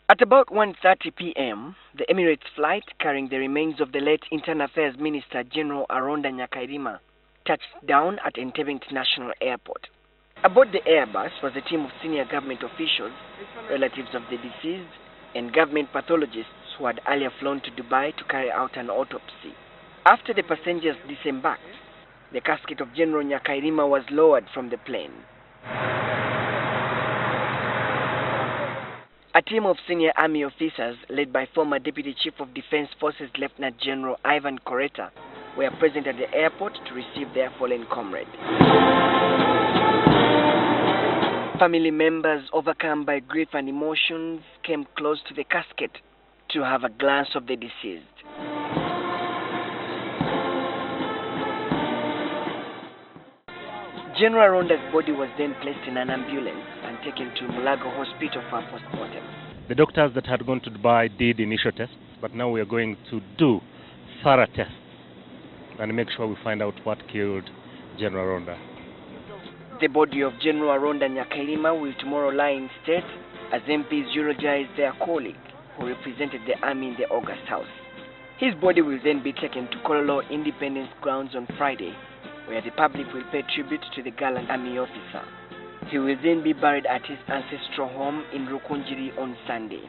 At about 1:30 p.m., the Emirates flight carrying the remains of the late Internal Affairs Minister General Aronda Nyakairima touched down at Entebbe International Airport. Aboard the Airbus was a team of senior government officials, relatives of the deceased, and government pathologists who had earlier flown to Dubai to carry out an autopsy. After the passengers disembarked, the casket of General Nyakairima was lowered from the plane. A team of senior army officers, led by former Deputy Chief of Defense Forces Lieutenant General Ivan Koreta, were present at the airport to receive their fallen comrade. Family members, overcome by grief and emotions, came close to the casket to have a glance of the deceased. General Aronda's body was then placed in an ambulance and taken to Mulago Hospital for a postmortem. The doctors that had gone to Dubai did initial tests, but now we are going to do thorough tests and make sure we find out what killed General Aronda. The body of General Aronda Nyakairima will tomorrow lie in state as MPs eulogize their colleague who represented the army in the August House. His body will then be taken to Kololo Independence Grounds on Friday, where the public will pay tribute to the gallant army officer. He will then be buried at his ancestral home in Rukunjiri on Sunday.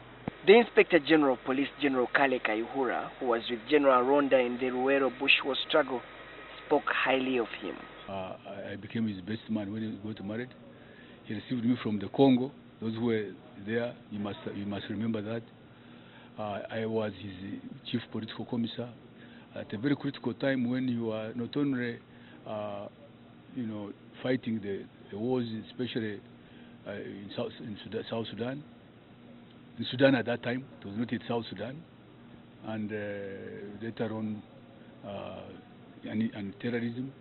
The Inspector General of Police, General Kale Kayihura, who was with General Aronda in the Ruwero Bush War struggle, spoke highly of him. I became his best man when he got married. He received me from the Congo. Those who were there, you must remember that. I was his chief political commissar at a very critical time when you were not only fighting the wars, especially in South Sudan. In Sudan at that time, it was not in South Sudan, and later on, and terrorism,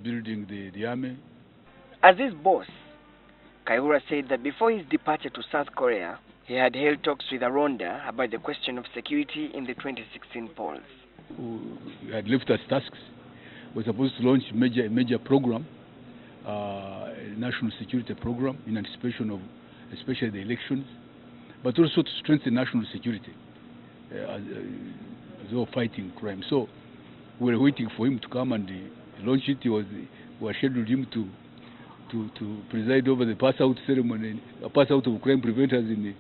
building the army. As his boss, Kayihura said that before his departure to South Korea, he had held talks with Aronda about the question of security in the 2016 polls. Who had left us tasks, was supposed to launch a major program, a national security program in anticipation of especially the elections, but also to strengthen national security as well fighting crime. So we were waiting for him to come and launch it. We were scheduled him to preside over the pass out ceremony, pass out of crime preventers in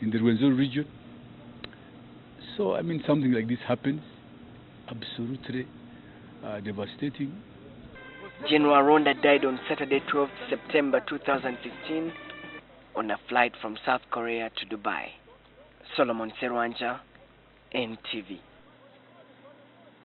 the Rwenzori region. So I mean, something like this happens, absolutely devastating. General Aronda died on Saturday, 12th September 2015, on a flight from South Korea to Dubai. Solomon Serwanja, NTV.